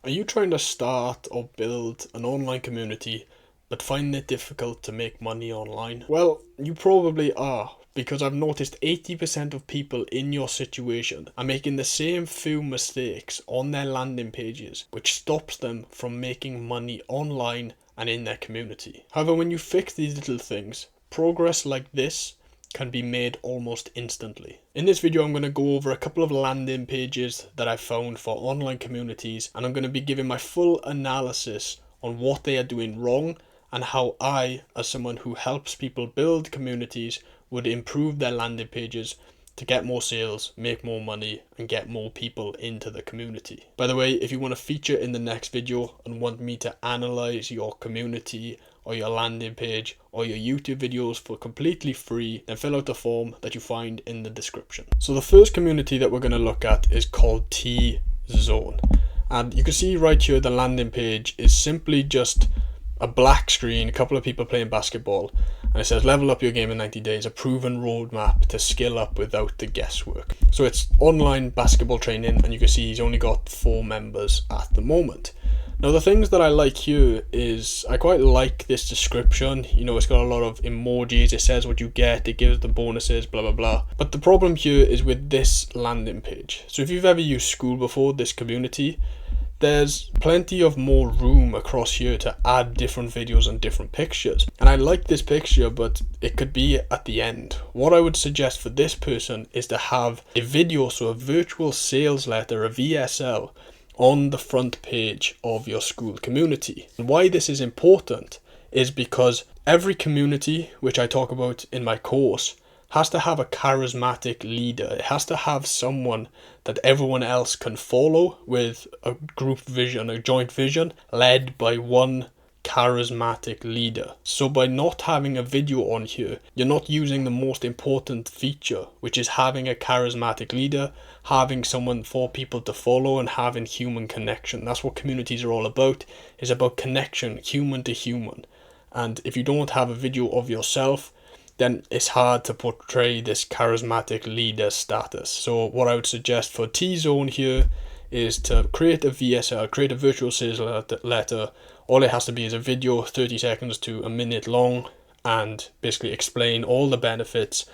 Are you trying to start or build an online community but find it difficult to make money online? Well, you probably are, because I've noticed 80% of people in your situation are making the same few mistakes on their landing pages, which stops them from making money online and in their community. However, when you fix these little things, progress like this can be made almost instantly. In this video, I'm going to go over a couple of landing pages that I found for online communities, and I'm going to be giving my full analysis on what they are doing wrong and how I, as someone who helps people build communities, would improve their landing pages to get more sales, make more money, and get more people into the community. By the way, if you want to feature in the next video and want me to analyze your community or your landing page or your YouTube videos for completely free, then fill out the form that you find in the description. So the first community that we're going to look at is called T-Zone. And you can see right here the landing page is simply just a black screen, a couple of people playing basketball, and it says level up your game in 90 days, a proven roadmap to skill up without the guesswork. So it's online basketball training, and you can see he's only got 4 members at the moment. Now the things that I like here is I quite like this description. You know, it's got a lot of emojis, it says what you get, it gives the bonuses, blah blah blah. But the problem here is with this landing page. So if you've ever used Skool before, this community, there's plenty of more room across here to add different videos and different pictures. And I like this picture, but it could be at the end. What I would suggest for this person is to have a video, so a virtual sales letter, a VSL, on the front page of your Skool community. And why this is important is because every community, which I talk about in my course, has to have a charismatic leader. It has to have someone that everyone else can follow, with a group vision, a joint vision, led by one charismatic leader. So by not having a video on here, you're not using the most important feature, which is having a charismatic leader, having someone for people to follow, and having human connection. That's what communities are all about. It's about connection, human to human. And if you don't have a video of yourself, then it's hard to portray this charismatic leader status. So what I would suggest for T-Zone here is to create a VSL, create a virtual sales letter. All it has to be is a video 30 seconds to a minute long, and basically explain all the benefits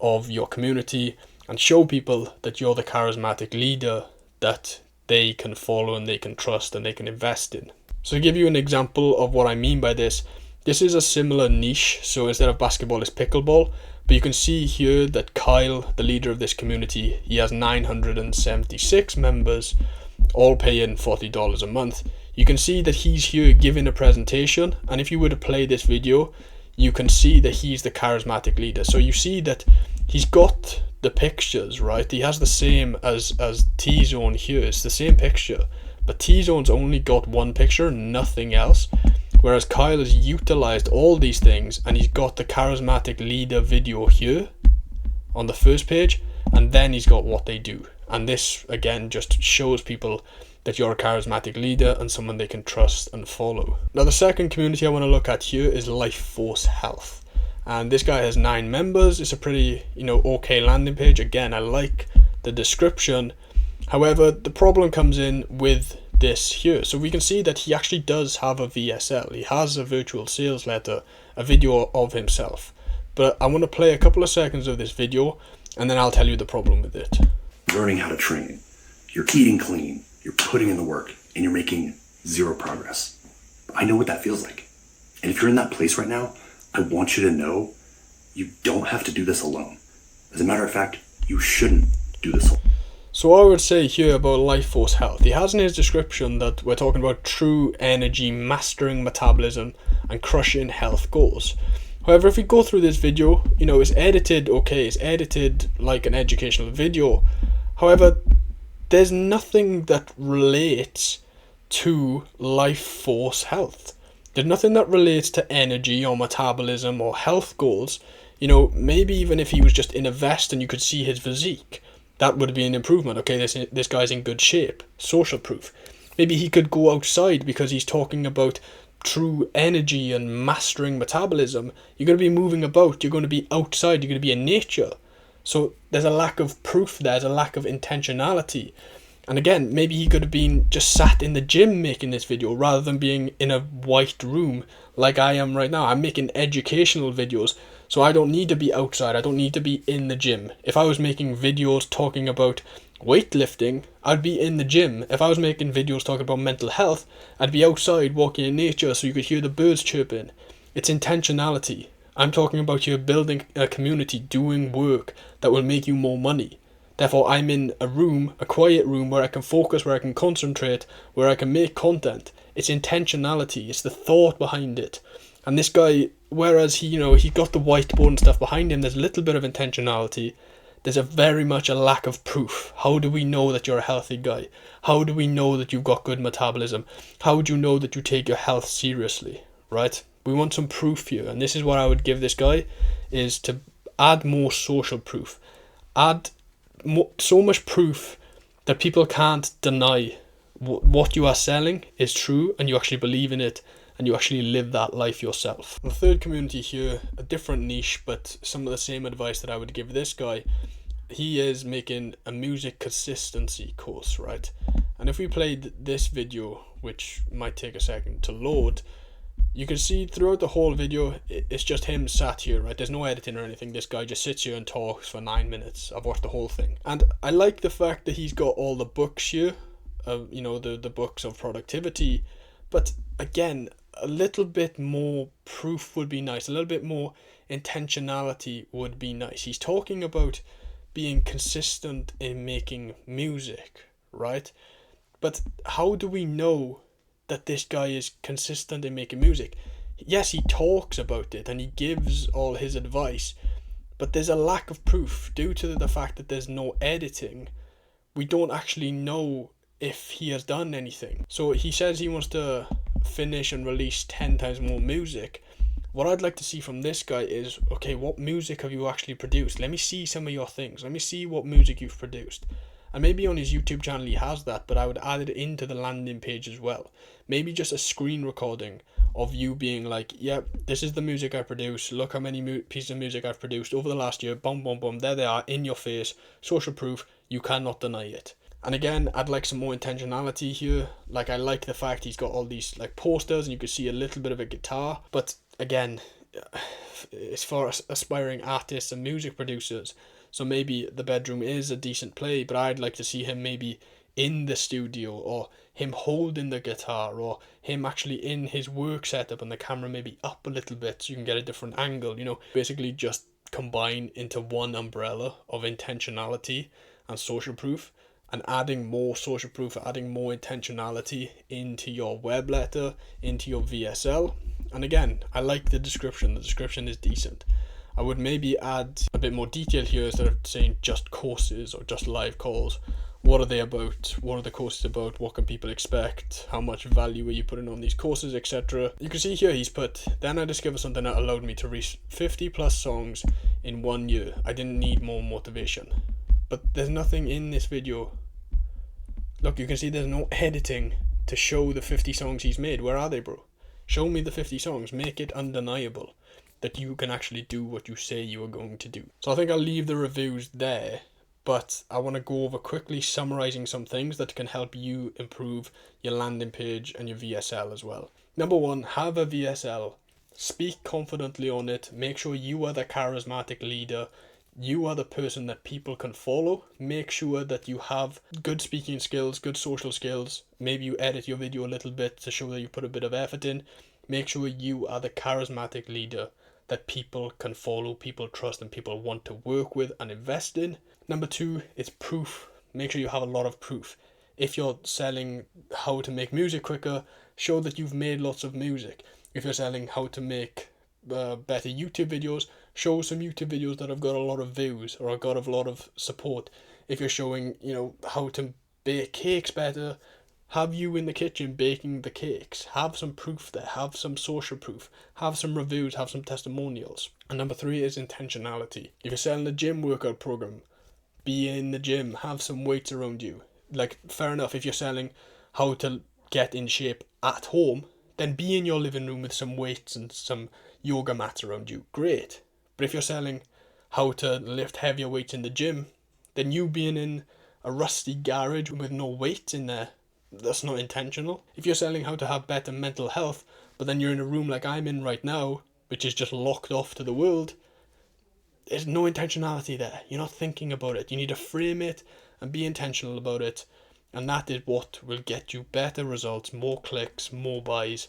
of your community and show people that you're the charismatic leader that they can follow and they can trust and they can invest in. So to give you an example of what I mean by this, this is a similar niche, so instead of basketball it's pickleball, but you can see here that Kyle, the leader of this community, he has 976 members, all paying $40 a month. You can see that he's here giving a presentation, and if you were to play this video, you can see that he's the charismatic leader. So you see that he's got the pictures, right? He has the same as T-Zone here, it's the same picture, but T-Zone's only got one picture, nothing else. Whereas Kyle has utilized all these things, and he's got the charismatic leader video here on the first page, and then he's got what they do. And this again just shows people that you're a charismatic leader and someone they can trust and follow. Now the second community I want to look at here is Life Force Health. And this guy has 9 members. It's a pretty, okay landing page. Again, I like the description. However, the problem comes in with this here. So we can see that he actually does have a VSL. He has a virtual sales letter, a video of himself. But I want to play a couple of seconds of this video, and then I'll tell you the problem with it. Learning how to train. You're eating clean. You're putting in the work, and you're making 0 progress. I know what that feels like. And if you're in that place right now, I want you to know you don't have to do this alone. As a matter of fact, you shouldn't do this alone. So I would say here about Life Force Health, he has in his description that we're talking about true energy, mastering metabolism, and crushing health goals. However, if we go through this video, it's edited okay, it's edited like an educational video. However, there's nothing that relates to Life Force Health. There's nothing that relates to energy or metabolism or health goals. Maybe even if he was just in a vest and you could see his physique, that would be an improvement. Okay, this guy's in good shape, social proof. Maybe he could go outside because he's talking about true energy and mastering metabolism. You're going to be moving about, you're going to be outside, you're going to be in nature. So there's a lack of proof, there's a lack of intentionality. And again, maybe he could have been just sat in the gym making this video rather than being in a white room like I am right now. I'm making educational videos, so I don't need to be outside. I don't need to be in the gym. If I was making videos talking about weightlifting, I'd be in the gym. If I was making videos talking about mental health, I'd be outside walking in nature so you could hear the birds chirping. It's intentionality. I'm talking about you building a community, doing work that will make you more money. Therefore, I'm in a room, a quiet room, where I can focus, where I can concentrate, where I can make content. It's intentionality. It's the thought behind it. And this guy, whereas he got the whiteboard and stuff behind him, there's a little bit of intentionality. There's a very much a lack of proof. How do we know that you're a healthy guy? How do we know that you've got good metabolism? How do you know that you take your health seriously, right? We want some proof here. And this is what I would give this guy, is to add more social proof. Add so much proof that people can't deny what you are selling is true, and you actually believe in it, and you actually live that life yourself. The third community here, a different niche, but some of the same advice that I would give this guy. He is making a music consistency course, right? And if we played this video, which might take a second to load, you can see throughout the whole video, it's just him sat here, right? There's no editing or anything. This guy just sits here and talks for 9 minutes. I've watched the whole thing. And I like the fact that he's got all the books here, the books of productivity. But again, a little bit more proof would be nice. A little bit more intentionality would be nice. He's talking about being consistent in making music, right? But how do we know that this guy is consistent in making music? Yes, he talks about it and he gives all his advice, but there's a lack of proof due to the fact that there's no editing. We don't actually know if he has done anything. So he says he wants to finish and release 10 times more music. What I'd like to see from this guy is, okay, what music have you actually produced? Let me see some of your things. Let me see what music you've produced. And maybe on his YouTube channel he has that, but I would add it into the landing page as well. Maybe just a screen recording of you being like, yeah, this is the music I produced. Look how many pieces of music I've produced over the last year. Boom, boom, boom. There they are, in your face. Social proof. You cannot deny it. And again, I'd like some more intentionality here. Like, I like the fact he's got all these like posters and you can see a little bit of a guitar. But again, as far as aspiring artists and music producers, so maybe the bedroom is a decent play, but I'd like to see him maybe in the studio, or him holding the guitar, or him actually in his work setup and the camera maybe up a little bit so you can get a different angle, basically just combine into one umbrella of intentionality and social proof, and adding more social proof, adding more intentionality into your web letter, into your VSL. And again, I like the description. The description is decent. I would maybe add a bit more detail here instead of saying just courses or just live calls. What are they about? What are the courses about? What can people expect? How much value are you putting on these courses, etc.? You can see here he's put, then I discovered something that allowed me to reach 50 plus songs in 1 year. I didn't need more motivation. But there's nothing in this video. Look, you can see there's no editing to show the 50 songs he's made. Where are they, bro? Show me the 50 songs. Make it undeniable that you can actually do what you say you are going to do. So I think I'll leave the reviews there, but I want to go over quickly summarizing some things that can help you improve your landing page and your VSL as well. Number one, have a VSL. Speak confidently on it. Make sure you are the charismatic leader. You are the person that people can follow. Make sure that you have good speaking skills, good social skills. Maybe you edit your video a little bit to show that you put a bit of effort in. Make sure you are the charismatic leader that people can follow, people trust, and people want to work with and invest in. Number two, it's proof. Make sure you have a lot of proof. If you're selling how to make music quicker, show that you've made lots of music. If you're selling how to make better YouTube videos, show some YouTube videos that have got a lot of views or have got a lot of support. If you're showing, how to bake cakes better, have you in the kitchen baking the cakes. Have some proof there. Have some social proof. Have some reviews. Have some testimonials. And number three is intentionality. If you're selling a gym workout program, be in the gym. Have some weights around you. Like, fair enough, if you're selling how to get in shape at home, then be in your living room with some weights and some yoga mats around you. Great. But if you're selling how to lift heavier weights in the gym, then you being in a rusty garage with no weight in there. That's not intentional. If you're selling how to have better mental health, but then you're in a room like I'm in right now, which is just locked off to the world, there's no intentionality there. You're not thinking about it. You need to frame it and be intentional about it. And that is what will get you better results, more clicks, more buys,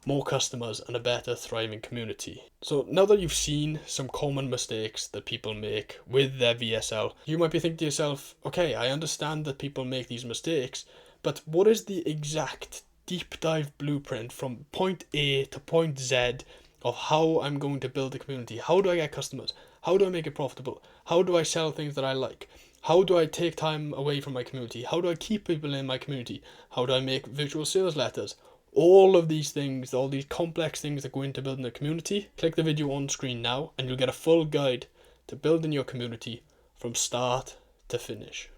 more customers, and a better thriving community. So now that you've seen some common mistakes that people make with their VSL, you might be thinking to yourself, okay, I understand that people make these mistakes, but what is the exact deep dive blueprint from point A to point Z of how I'm going to build a community? How do I get customers? How do I make it profitable? How do I sell things that I like? How do I take time away from my community? How do I keep people in my community? How do I make visual sales letters? All of these things, all these complex things that go into building a community, click the video on screen now and you'll get a full guide to building your community from start to finish.